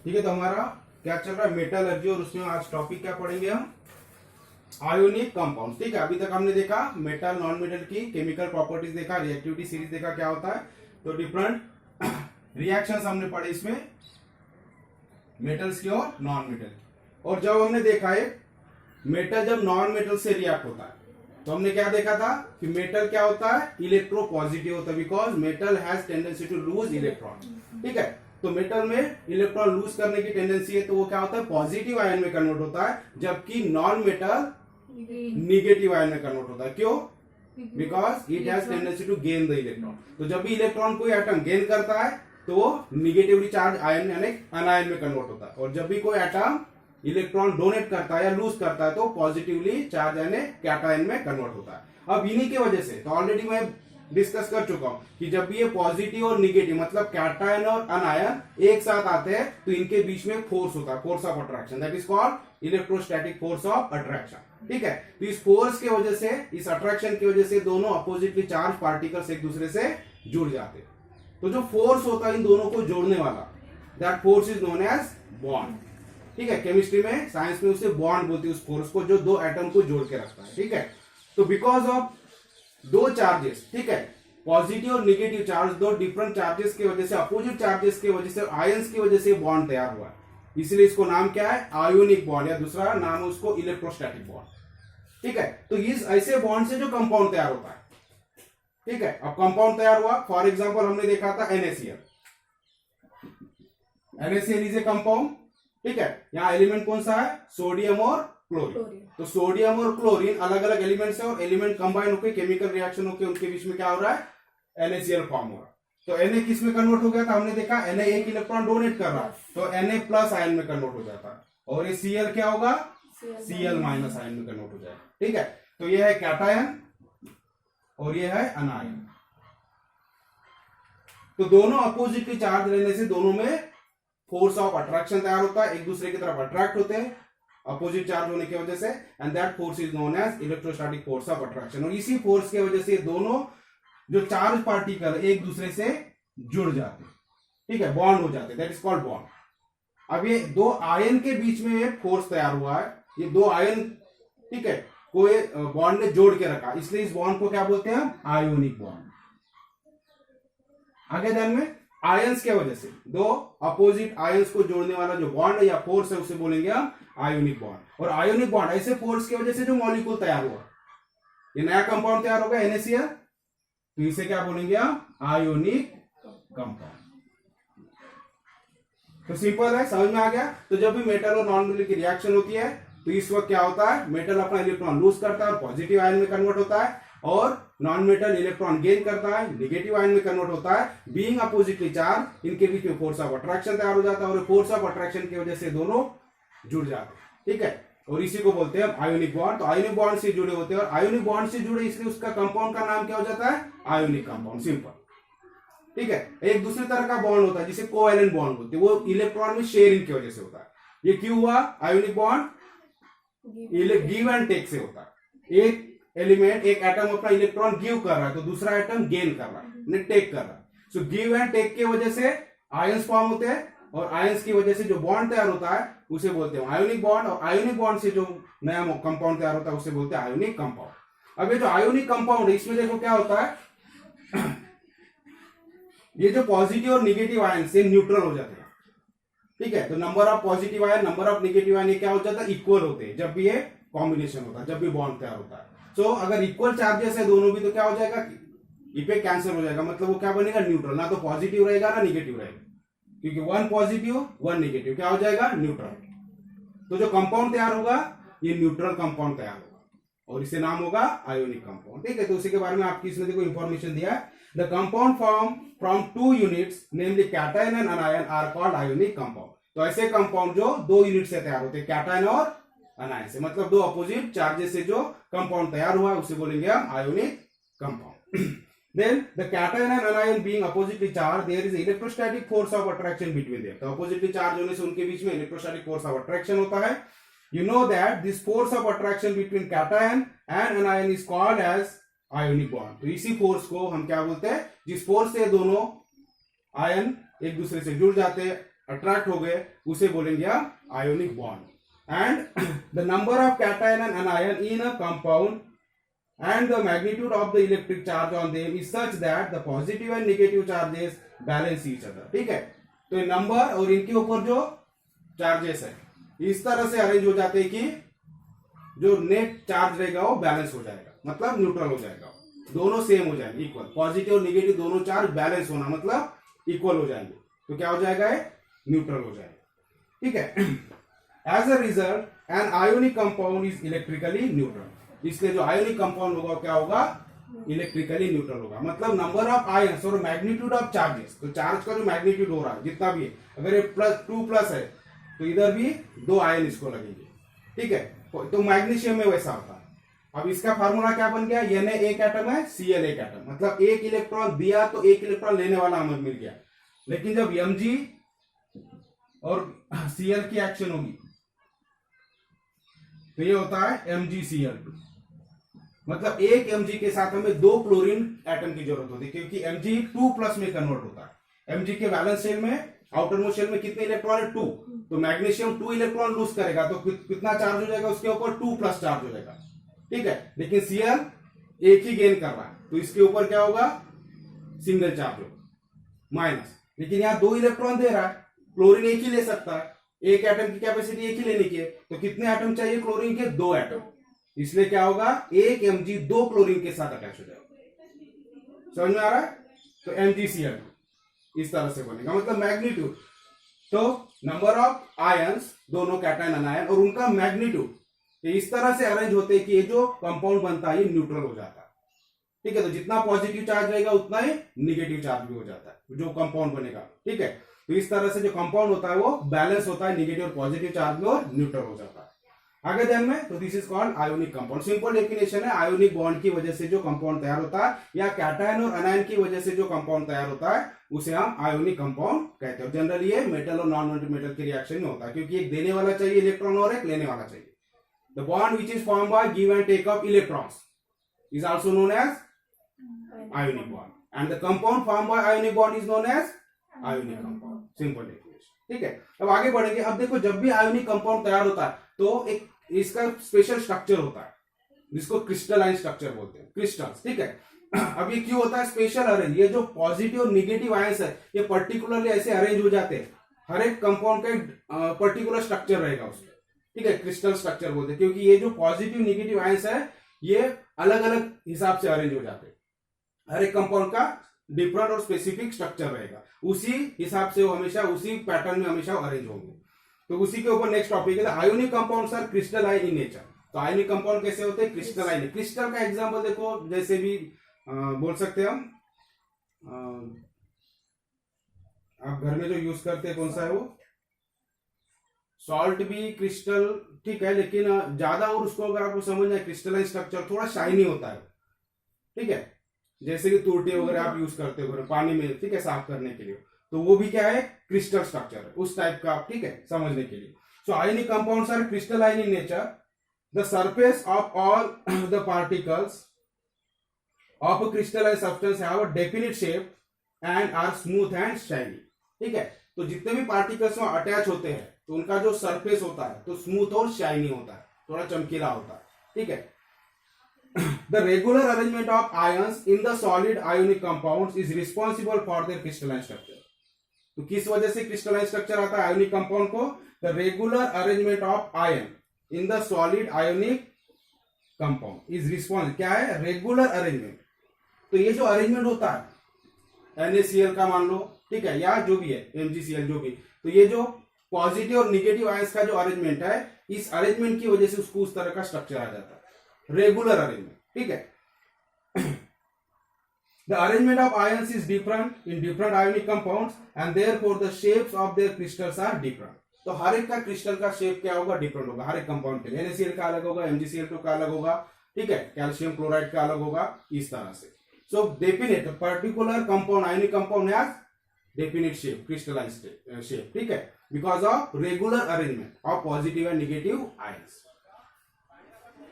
ठीक है, तो हमारा क्या चल रहा है, मेटलर्जी, और उसमें आज टॉपिक क्या पढ़ेंगे हम, आयोनिक कंपाउंड। ठीक है, अभी तक हमने देखा मेटल नॉन मेटल की केमिकल प्रॉपर्टीज देखा, रिएक्टिविटी सीरीज देखा क्या होता है, तो डिफरेंट रिएक्शंस हमने पढ़े इसमें मेटल्स की और नॉन मेटल की। और जब हमने देखा है मेटल जब नॉन मेटल से रिएक्ट होता है तो हमने क्या देखा था कि मेटल क्या होता है, इलेक्ट्रो पॉजिटिव होता है, because metal has tendency to lose electron. ठीक है, तो मेटल में इलेक्ट्रॉन लूज करने की टेंडेंसी है, तो वो क्या होता है, पॉजिटिव आयन में कन्वर्ट होता है, जबकि नॉन मेटल निगेटिव आयन में कन्वर्ट होता है। क्यों? Because it has tendency to gain the electron. तो जब भी इलेक्ट्रॉन कोई एटम गेन करता है तो वो निगेटिवली चार्ज आयन यानी अनायन में कन्वर्ट होता है, और जब भी कोई एटम इलेक्ट्रॉन डोनेट करता है या लूज करता है तो पॉजिटिवली चार्ज यानी कैटायन में कन्वर्ट होता है। अब इन्हीं की वजह से, तो ऑलरेडी मैं डिस्कस कर चुका हूं कि जब भी ये पॉजिटिव और निगेटिव मतलब कैटायन और अनायन एक साथ आते हैं तो इनके बीच में फोर्स होता है, force of attraction, that is called electrostatic force of attraction. ठीक है, तो इस फोर्स की वजह से, इस अट्रैक्शन की वजह से दोनों अपोजिटली चार्ज पार्टिकल्स एक दूसरे से जुड़ जाते हैं। तो जो फोर्स होता है इन दोनों को जोड़ने वाला, that force is known as bond. ठीक है, केमिस्ट्री में, साइंस में उसे बॉन्ड बोलते हैं उस फोर्स को जो दो एटम को जोड़ के रखता है। ठीक है, तो बिकॉज ऑफ दो चार्जेस, ठीक है, पॉजिटिव और निगेटिव चार्ज, दो डिफरेंट चार्जेस की वजह से, अपोजिट चार्जेस की वजह से, आयंस की वजह से बॉन्ड तैयार हुआ है, इसलिए इसको नाम क्या है, आयोनिक बॉन्ड, या दूसरा नाम है उसको इलेक्ट्रोस्टैटिक बॉन्ड। ठीक है, तो इस ऐसे बॉन्ड से जो कंपाउंड तैयार होता है। ठीक है, अब कंपाउंड तैयार हुआ, फॉर एग्जांपल हमने देखा था NaCl। NaCl is a compound. ठीक है, यहां एलिमेंट कौन सा है, सोडियम और क्लोरीन। तो सोडियम और क्लोरीन अलग अलग एलिमेंट्स है, और एलिमेंट कंबाइन होकर केमिकल रिएक्शन होकर उनके बीच में क्या हो रहा है, NaCl फॉर्म हो रहा है। तो Na किस में कन्वर्ट हो गया था, हमने देखा Na एक इलेक्ट्रॉन डोनेट कर रहा है तो Na प्लस आयन में कन्वर्ट हो जाता है, और ये Cl क्या होगा, Cl माइनस आयन में कन्वर्ट हो जाएगा। ठीक है, तो ये है कैटायन और ये है अनायन। तो दोनों अपोजिटली चार्ज रहने से दोनों में फोर्स ऑफ अट्रैक्शन तैयार होता है, एक दूसरे की तरफ अट्रैक्ट होते हैं अपोजिट चार्ज होने की वजह से, and that force is known as electrostatic force of attraction. और इसी फोर्स की वजह से दोनों जो चार्ज पार्टिकल एक दूसरे से जुड़ जाते हैं। ठीक है, बॉन्ड हो जाते हैं, दैट इज कॉल्ड बॉन्ड। अब ये दो आयन के बीच में एक फोर्स तैयार हुआ है, ये दो आयन, ठीक है, कोई बॉन्ड ने जोड़ के रखा, इसलिए इस बॉन्ड को क्या बोलते हैं हम, आयोनिक बॉन्ड। आगे ध्यान में, आयंस के वजह से दो अपोजिट आयंस को जोड़ने वाला जो बॉन्ड है या फोर्स है उसे बोलेंगे हम आयोनिक बॉन्ड। और आयोनिक बॉन्ड ऐसे फोर्स की वजह से जो मॉलिक्यूल तैयार हुआ, ये नया कंपाउंड तैयार होगा NaCl, तो इसे क्या बोलेंगे हम, आयोनिक कंपाउंड। तो सिंपल है, समझ में आ गया। तो जब भी मेटल और नॉन मेटल की रिएक्शन होती है तो इस वक्त क्या होता है, मेटल अपना इलेक्ट्रॉन लूज करता है और पॉजिटिव आयन में कन्वर्ट होता है, और नॉन मेटल इलेक्ट्रॉन गेन करता है, निगेटिव आयन में कन्वर्ट होता है। बीइंग अपोजिटली चार्ज, इनके बीच में फोर्स ऑफ अट्रैक्शन तैयार हो जाता है, और फोर्स ऑफ अट्रैक्शन की वजह से दोनों जुड़ जाते हैं। ठीक है, और इसी को बोलते हैं आयोनिक बॉन्ड। तो आयोनिक बॉन्ड से जुड़े होते हैं, और आयोनिक बॉन्ड से जुड़े इसलिए उसका कंपाउंड का नाम क्या हो जाता है, आयोनिक कंपाउंड, सिंपल। ठीक है, एक दूसरे तरह का बॉन्ड होता है जिसे कोवैलेंट बॉन्ड बोलते हैं, वो इलेक्ट्रॉन में शेयरिंग की वजह से होता है। ये क्यों हुआ, ionic bond give and take से होता है। एक एलिमेंट, एक एटम अपना इलेक्ट्रॉन गिव कर रहा है तो दूसरा एटम गेन कर रहा है, टेक कर रहा है। सो गिव एंड टेक की वजह से आयंस फॉर्म होते हैं, और आयंस की वजह से जो बॉन्ड तैयार होता है उसे बोलते हैं आयोनिक बॉन्ड, और आयोनिक बॉन्ड से जो नया कंपाउंड तैयार होता है उसे बोलते हैं आयोनिक कंपाउंड। अब ये जो आयोनिक कंपाउंड है इसमें देखो क्या होता है ये जो पॉजिटिव और निगेटिव आयन से न्यूट्रल हो जाते हैं। ठीक है, तो number of positive ion, number of negative ion, ये क्या हो जाता है, इक्वल होते हैं जब भी ये कॉम्बिनेशन होता है, जब भी बॉन्ड तैयार होता है। सो अगर इक्वल चार्जेस है दोनों भी तो क्या हो जाएगा, इफेक्ट कैंसिल हो जाएगा, मतलब वो क्या बनेगा, न्यूट्रल, ना तो पॉजिटिव रहेगा ना निगेटिव रहेगा, क्योंकि वन पॉजिटिव वन निगेटिव क्या हो जाएगा, न्यूट्रल। तो जो कंपाउंड तैयार होगा ये न्यूट्रल कंपाउंड तैयार होगा, और इसे नाम होगा आयोनिक कंपाउंड। ठीक है, तो उसी के बारे में आपकी इसमें देखो इंफॉर्मेशन दिया है, the compound form from two units namely cation and anion are called ionic compound. तो ऐसे कंपाउंड जो दो यूनिट से तैयार होते हैं, कैटायन और अनायन से, मतलब दो अपोजिट चार्जेस से जो कंपाउंड तैयार हुआ है उसे बोलेंगे हम ionic compound. Then the cation and anion being oppositely charged, there is electrostatic force of attraction between them. तो oppositely charge होने से उनके बीच में electrostatic force of attraction होता है। You know that this force of attraction between cation and anion is called as ionic bond. तो इसी force को हम क्या बोलते हैं, जिस force से दोनों आयन एक दूसरे से जुड़ जाते हैं अट्रैक्ट हो गए उसे बोलेंगे हम ionic bond. And the number of cation and अनायन in a compound and the magnitude of the electric charge on them is such that the positive and negative charges balance each other। ठीक है, तो ये number और इनके ऊपर जो charges है इस तरह से अरेंज हो जाते हैं कि जो नेट चार्ज रहेगा वो बैलेंस हो जाएगा, मतलब न्यूट्रल हो जाएगा, दोनों सेम हो जाएंगे, इक्वल। पॉजिटिव और निगेटिव दोनों चार्ज बैलेंस होना मतलब इक्वल हो जाएंगे, तो क्या हो जाएगा, न्यूट्रल हो जाएगा। ठीक है, as a result an ionic compound is electrically neutral. इसलिए जो आयोनिक कंपाउंड होगा क्या होगा, इलेक्ट्रिकली न्यूट्रल होगा। मतलब नंबर ऑफ आयन्स और मैग्नीट्यूड ऑफ चार्जेस, तो चार्ज का जो मैग्नीट्यूड हो रहा है जितना भी है, अगर ये +2 है तो इधर भी 2 आयन इसको लगेंगे। ठीक है, तो मैग्नीशियम में वैसा होता है। अब इसका फार्मूला क्या बन गया, Na एक एटम है, Cl एक एटम, मतलब एक इलेक्ट्रॉन दिया तो एक इलेक्ट्रॉन लेने वाला हमें मिल गया। लेकिन जब Mg और Cl की एक्शन होगी तो ये होता है MgCl2, मतलब एक Mg के साथ हमें 2 क्लोरीन एटम की जरूरत होती है, क्योंकि Mg 2+ में कन्वर्ट होता है। Mg के वैलेंस शेल में, आउटर मोस्ट शेल में कितने इलेक्ट्रॉन है, 2, तो मैग्नीशियम 2 इलेक्ट्रॉन लूज करेगा तो कितना चार्ज हो जाएगा उसके ऊपर, 2+ चार्ज हो जाएगा। ठीक है, लेकिन Cl एक ही गेन कर रहा है तो इसके ऊपर क्या होगा, सिंगल चार्ज होगा, माइनस। लेकिन यहाँ 2 इलेक्ट्रॉन दे रहा है, क्लोरीन एक ही ले सकता है, एक एटम की कैपेसिटी एक ही लेने की है, तो कितने एटम चाहिए क्लोरीन के, 2 एटम। इसलिए क्या होगा, एक Mg 2 क्लोरीन के साथ अटैच हो जाएगा। समझ में आ रहा है, तो MgCl2 इस तरह से बनेगा, मतलब मैग्नीट्यूड, तो नंबर ऑफ आयंस, दोनों कैटायन अनायन और उनका मैग्नीट्यूड इस तरह से अरेंज होते हैं कि ये जो कंपाउंड बनता है ये न्यूट्रल हो जाता है। ठीक है, तो जितना पॉजिटिव चार्ज रहेगा उतना ही निगेटिव चार्ज भी हो जाता है जो कंपाउंड बनेगा। ठीक है, तो इस तरह से जो कंपाउंड होता है वो बैलेंस होता है, निगेटिव और पॉजिटिव चार्ज में और न्यूट्रल हो जाता है। आगे ध्यान में, तो this is called ionic compound. Simple definition है, आयोनिक बॉन्ड की वजह से जो कंपाउंड तैयार होता है या कैटायन और अनायन की वजह से जो कंपाउंड तैयार होता है उसे हम आयोनिक कंपाउंड कहते हैं। जनरली ये मेटल और नॉन मेटल के रिएक्शन में होता है, क्योंकि एक देने वाला चाहिए इलेक्ट्रॉन और एक लेने वाला चाहिए। The bond which is form by give and take of electrons is also known as ionic bond, and the compound form by ionic bond is known as ionic compound. Simple definition. ठीक है, अब आगे बढ़ेंगे। अब देखो, जब भी ionic compound तैयार होता है तो एक इसका स्पेशल स्ट्रक्चर होता है जिसको क्रिस्टलाइन स्ट्रक्चर बोलते हैं, क्रिस्टल्स। ठीक है, अब ये क्यों होता है स्पेशल अरेंज, ये जो पॉजिटिव और निगेटिव आयंस है ये पर्टिकुलरली ऐसे अरेंज हो जाते हैं, हर एक कंपाउंड का एक पर्टिकुलर स्ट्रक्चर रहेगा उसमें। ठीक है, क्रिस्टल स्ट्रक्चर बोलते हैं, क्योंकि ये जो पॉजिटिव निगेटिव आयंस है ये अलग अलग हिसाब से अरेंज हो जाते हैं, हर एक कंपाउंड का डिफरेंट और स्पेसिफिक स्ट्रक्चर रहेगा, उसी हिसाब से वो हमेशा उसी पैटर्न में हमेशा अरेंज होंगे। तो उसी के ऊपर नेक्स्ट टॉपिक है, ionic compounds are crystalline in nature. तो आयोनिक कंपाउंड कैसे होते हैं, क्रिस्टलाइन। क्रिस्टल का एग्जांपल देखो, जैसे भी बोल सकते हैं हम, आप घर में जो यूज करते हैं कौन सा है वो, सॉल्ट भी क्रिस्टल। ठीक है, लेकिन ज्यादा और उसको अगर आपको समझना है, क्रिस्टलाइन स्ट्रक्चर थोड़ा शाइनी होता है। ठीक है, जैसे कि तुरटी वगैरह आप यूज करते हो पानी में, ठीक है, साफ करने के लिए, तो वो भी क्या है, क्रिस्टल स्ट्रक्चर है उस टाइप का। ठीक है, समझने के लिए। So ionic compounds are crystalline in nature. The surface of all the particles of a crystalline substance have a definite shape and are smooth and shiny. ठीक है, तो जितने भी पार्टिकल्स में अटैच होते हैं तो उनका जो सरफेस होता है तो स्मूथ और शाइनी होता है, थोड़ा चमकीला होता है। ठीक है, the regular arrangement of ions in the solid ionic compounds is responsible for their crystalline structure। तो किस वजह से क्रिस्टलाइन स्ट्रक्चर आता है आयोनिक कंपाउंड को, the regular arrangement of ion in the solid ionic compound is response. क्या है, regular arrangement. तो ये जो अरेंजमेंट होता है NaCl का मान लो, ठीक है, या जो भी है MgCl जो भी, तो ये जो पॉजिटिव और निगेटिव आयंस का जो अरेंजमेंट है, इस अरेंजमेंट की वजह से उसको उस तरह का स्ट्रक्चर आ जाता है, रेगुलर अरेंजमेंट। ठीक है, the arrangement of ions is different in different ionic compounds and therefore the shapes of their crystals are different। तो हर एक का क्रिस्टल का शेप क्या होगा, डिफरेंट होगा हर एक कंपाउंड के लिए। NaCl का अलग होगा, MgCl2 का अलग होगा, ठीक है, कैल्शियम क्लोराइड का अलग होगा, इस तरह से। So definite particular compound, ionic compound has definite shape, crystalline shape. ठीक है, because of regular arrangement of positive and negative ions.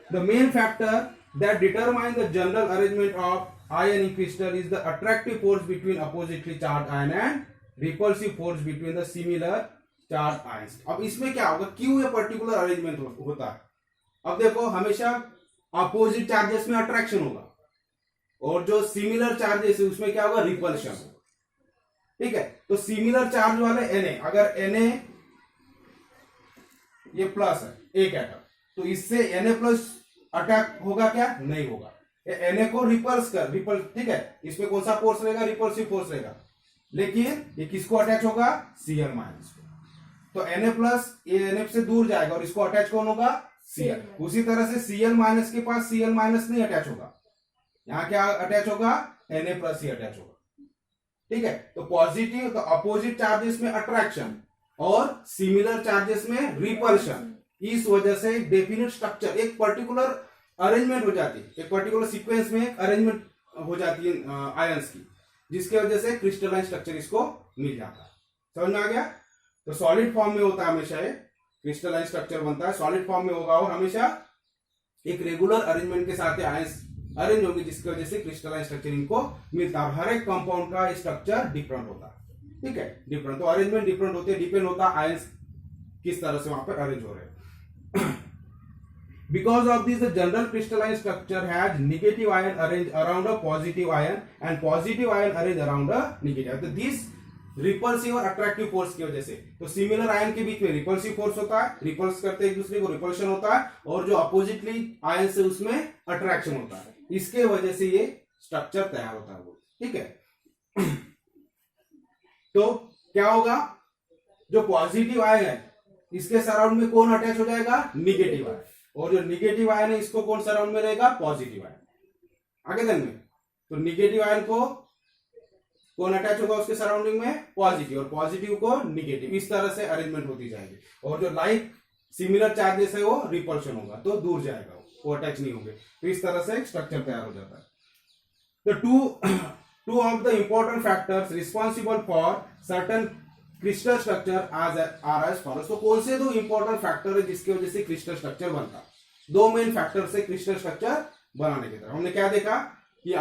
The main factor that determines the general arrangement of ion in crystal is the attractive force between oppositely charged ion and repulsive force between the similar charge ions. अब इसमें क्या होगा, क्यों ये particular arrangement होता है। अब देखो हमेशा अपोजिट चार्जेस में अट्रैक्शन होगा और जो सिमिलर चार्जेस है उसमें क्या होगा, रिपल्शन होगा। ठीक है, तो सिमिलर चार्ज वाले Na, अगर Na ये प्लस है एक एटम, तो इससे Na प्लस अटैक होगा क्या, नहीं होगा। Na को रिपल्स ठीक है, इसमें कौन सा फोर्स रहेगा, रिपल्सिव फोर्स रहेगा, लेकिन ये किसको अटैच होगा, Cl माइनस को। तो Na प्लस ये Na से दूर जाएगा और इसको अटैच कौन होगा, Cl। उसी तरह से Cl माइनस के पास Cl माइनस नहीं अटैच होगा, यहां क्या अटैच होगा, Na प्लस ही अटैच होगा। ठीक है, तो पॉजिटिव, तो अपोजिट चार्जेस में अट्रैक्शन और सिमिलर चार्जेस में रिपल्शन, इस वजह से एक डेफिनेट स्ट्रक्चर, एक पर्टिकुलर अरेंजमेंट हो जाती है, एक पर्टिकुलर सीक्वेंस में एक अरेंजमेंट हो जाती है आयंस की, जिसके वजह से क्रिस्टलाइन स्ट्रक्चर इसको मिल जाता है। समझ में आ गया। तो सॉलिड फॉर्म में होता है हमेशा, ये क्रिस्टलाइन स्ट्रक्चर बनता है सॉलिड फॉर्म में होगा और हमेशा एक रेगुलर अरेंजमेंट के साथ आयंस अरेंज होंगे, जिसकी वजह से क्रिस्टलाइन स्ट्रक्चर इनको मिलता है। हर एक कंपाउंड का स्ट्रक्चर डिफरेंट होता है। ठीक है, डिफरेंट, तो अरेंजमेंट डिफरेंट होते हैं, डिपेंड होता है आयंस किस तरह से वहां पर अरेंज हो रहे हैं। Because of this, the general crystalline structure has negative ion arranged around a positive ion and positive ion arranged around a negative. तो this रिपल्सिव और अट्रैक्टिव फोर्स की वजह से, तो सिमिलर आयन के बीच में रिपल्सिव फोर्स होता है, रिपल्स करते एक दूसरे को, रिपल्शन होता है, और जो अपोजिटली आयन से उसमें अट्रैक्शन होता है, इसके वजह से ये स्ट्रक्चर तैयार होता है वो। ठीक है, तो क्या होगा, जो पॉजिटिव आयन है इसके सराउंड में कौन अटैच हो जाएगा, निगेटिव आयन, और जो निगेटिव आयन है इसको कौन सराउंड में रहेगा, पॉजिटिव आयन। आगे दिन में तो निगेटिव आयन को कौन अटैच होगा उसके सराउंडिंग में, पॉजिटिव, और पॉजिटिव को निगेटिव, इस तरह से अरेंजमेंट होती जाएगी। और जो लाइक सिमिलर चार्जेस है वो रिपल्शन होगा, तो दूर जाएगा, वो अटैच नहीं होंगे। तो इस तरह से स्ट्रक्चर तैयार हो जाता है। तो two of the important factors responsible for certain crystal structure are as follows. तो कौन से दो इंपॉर्टेंट फैक्टर है जिसकी वजह से क्रिस्टल स्ट्रक्चर बनता है, दो मेन फैक्टर से क्रिस्टल स्ट्रक्चर बनाने की तरफ हमने क्या देखा कि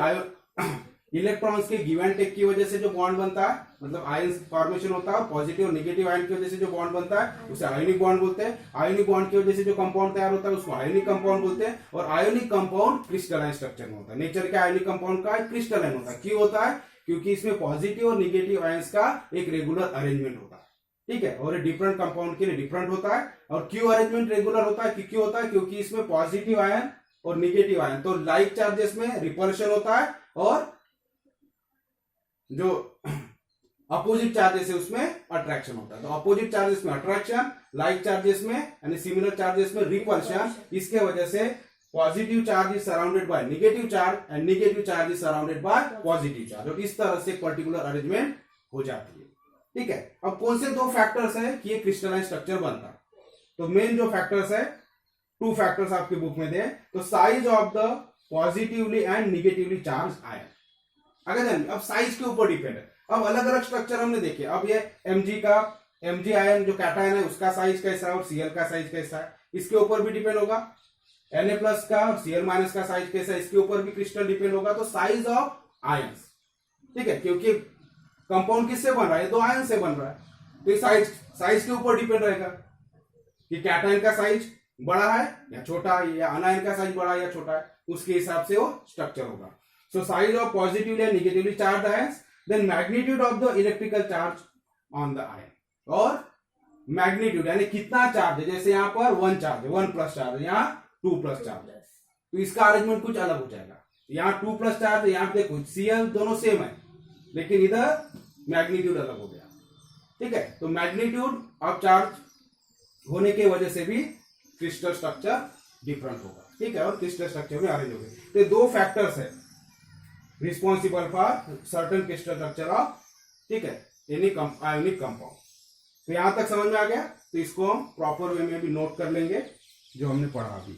इलेक्ट्रॉन्स के गिव एंड टेक की वजह से जो बॉन्ड बनता है, मतलब आयन फॉर्मेशन होता है, पॉजिटिव और नेगेटिव आयन की वजह से जो बॉन्ड बनता है उसे आयोनिक बॉन्ड बोलते हैं। आयोनिक बॉन्ड की वजह से जो कंपाउंड तैयार होता है उसको आयोनिक कंपाउंड बोलते हैं। और आयोनिक कंपाउंड क्रिस्टलाइन स्ट्रक्चर में होता है। नेचर क्या आयोनिक कंपाउंड का क्रिस्टलाइन होता है। क्यों होता है, क्योंकि इसमें पॉजिटिव और निगेटिव आयंस का एक रेगुलर अरेंजमेंट होता है। ठीक है, और डिफरेंट कंपाउंड के लिए डिफरेंट होता है। और क्यों अरेंजमेंट रेगुलर होता है, क्यों होता है, क्योंकि इसमें पॉजिटिव आयन और निगेटिव आयन, तो लाइक चार्जेस में रिपल्शन होता है और जो अपोजिट चार्जेस है उसमें अट्रैक्शन होता है। तो अपोजिट चार्जेस में अट्रैक्शन, लाइक चार्जेस में यानी सिमिलर चार्जेस में रिपल्शन। इसके वजह से positive charge is surrounded by negative charge and negative charge is surrounded by positive charge. और इस तरह से पर्टिकुलर अरेंजमेंट हो जाती है। ठीक है, अब कौन से दो फैक्टर्स है कि ये क्रिस्टलाइन स्ट्रक्चर बनता है। तो मेन जो फैक्टर्स है, टू फैक्टर्स आपके बुक में दे, तो size of the positively and negatively charge ion. अगर अब साइज के ऊपर डिपेंड है। अब अलग अलग स्ट्रक्चर हमने देखे। अब ये Mg आयन जो कैटायन है उसका साइज कैसा है और Cl का साइज कैसा है, इसके ऊपर भी डिपेंड होगा। Na प्लस का और Cl माइनस का साइज कैसा है, इसके ऊपर भी क्रिस्टल डिपेंड होगा। तो साइज ऑफ आयंस, ठीक है, क्योंकि कंपाउंड किससे बन रहा है, दो आयन से बन रहा है, तो ये साइज के ऊपर डिपेंड रहेगा कि कैटायन का साइज बड़ा है या छोटा है, या अनायन का साइज बड़ा है या छोटा है, उसके हिसाब से वो स्ट्रक्चर होगा। So size of positively and negatively charged ions, then magnitude of the electrical charge on the ion, और magnitude यानी कितना चार्ज है। जैसे यहाँ पर 1 चार्ज है, 1 प्लस चार्ज है, यहाँ 2 प्लस चार्ज है, तो इसका अरेंजमेंट कुछ अलग हो जाएगा। यहाँ 2 प्लस चार्ज है, यहाँ पे देखो Cl दोनों सेम है, लेकिन इधर मैग्नीट्यूड अलग हो गया। ठीक है, तो मैग्नीट्यूड ऑफ चार्ज होने की वजह से भी क्रिस्टल स्ट्रक्चर डिफरेंट होगा। ठीक है, और क्रिस्टल स्ट्रक्चर में अरेंज होगा। तो दो फैक्टर्स है responsible for certain crystal structure of, ठीक है, एनी आयोनिक कंपाउंड। तो यहां तक समझ में आ गया। तो इसको हम प्रॉपर वे में भी नोट कर लेंगे जो हमने पढ़ा अभी।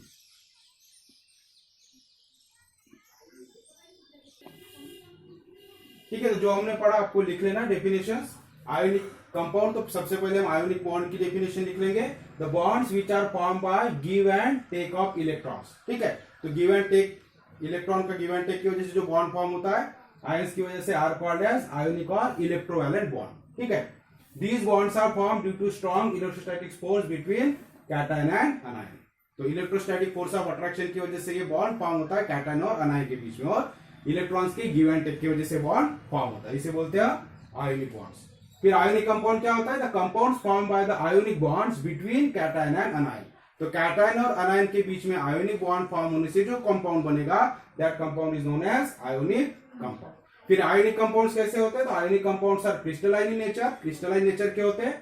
ठीक है, तो जो हमने पढ़ा आपको लिख लेना डेफिनेशंस। आयोनिक कंपाउंड, तो सबसे पहले हम आयोनिक बॉन्ड की डेफिनेशन लिख लेंगे। The bonds which are form by give and take of electrons. ठीक है, तो गिव एंड टेक, इलेक्ट्रॉन का गिव एंड टेक की वजह से जो बॉन्ड फॉर्म होता है, आयंस की वजह से आर कॉल्ड एज आयोनिक और इलेक्ट्रोवैलेंट बॉन्ड। ठीक है, These bonds are formed due to strong electrostatic force between cation and anion. तो इलेक्ट्रोस्टैटिक फोर्स ऑफ अट्रैक्शन की वजह से ये बॉन्ड फॉर्म होता है कैटायन और अनायन के बीच में, और इलेक्ट्रॉन्स की गिव एंड टेक की वजह से बॉन्ड फॉर्म होता है, इसे बोलते हैं आयोनिक बॉन्ड्स। फिर आयोनिक कंपाउंड क्या होता है? The compounds form by the ionic bonds between cation and अनायन। तो कैटायन और अनायन के बीच में आयोनिक बॉन्ड फॉर्म होने से जो कंपाउंड बनेगा, that compound is known as ionic compound. फिर आयोनिक कंपाउंड्स कैसे होते हैं? तो ionic compounds are crystalline in nature. Crystalline nature के होते हैं,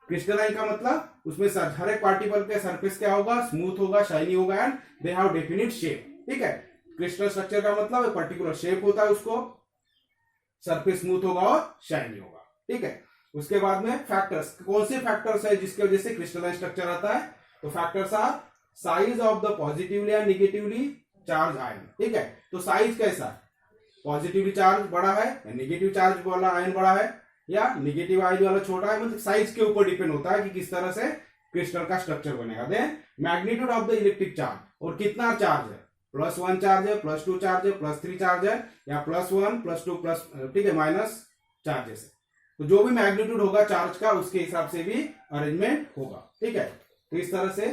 क्रिस्टलाइन का मतलब उसमें हर एक पार्टिकल के सरफेस क्या होगा? स्मूथ होगा, शाइनी होगा, and they have definite shape. ठीक है, क्रिस्टल स्ट्रक्चर का मतलब एक पर्टिकुलर शेप होता है, उसको सरफेस स्मूथ होगा और शाइनी होगा। ठीक है, उसके बाद में फैक्टर्स, कौन से फैक्टर्स है जिसकी वजह से क्रिस्टलाइन स्ट्रक्चर आता है? तो factors are size of the positively and negatively charge ion. ठीक है, तो साइज कैसा? पॉजिटिवली चार्ज बड़ा है या निगेटिव चार्ज वाला आयन बड़ा है या निगेटिव आयन वाला छोटा है, मतलब साइज के ऊपर डिपेंड होता है कि किस तरह से क्रिस्टल का स्ट्रक्चर बनेगा। Then magnitude of the electric charge, और कितना चार्ज है? +1 चार्ज है, +2 चार्ज है, +3 चार्ज है, या +1 +2 प्लस, ठीक है, माइनस चार्जेस है। तो जो भी मैग्नीट्यूड होगा चार्ज का, उसके हिसाब से भी अरेंजमेंट होगा। ठीक है, तो इस तरह से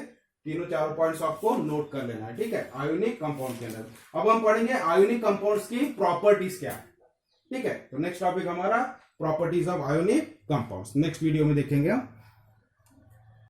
तीनों चारों पॉइंट्स आपको नोट कर लेना है। ठीक है, आयोनिक कंपाउंड के अंदर अब हम पढ़ेंगे आयोनिक कंपाउंड्स की प्रॉपर्टीज क्या है। ठीक है, तो नेक्स्ट टॉपिक हमारा properties of ionic compounds, next video में देखेंगे हम।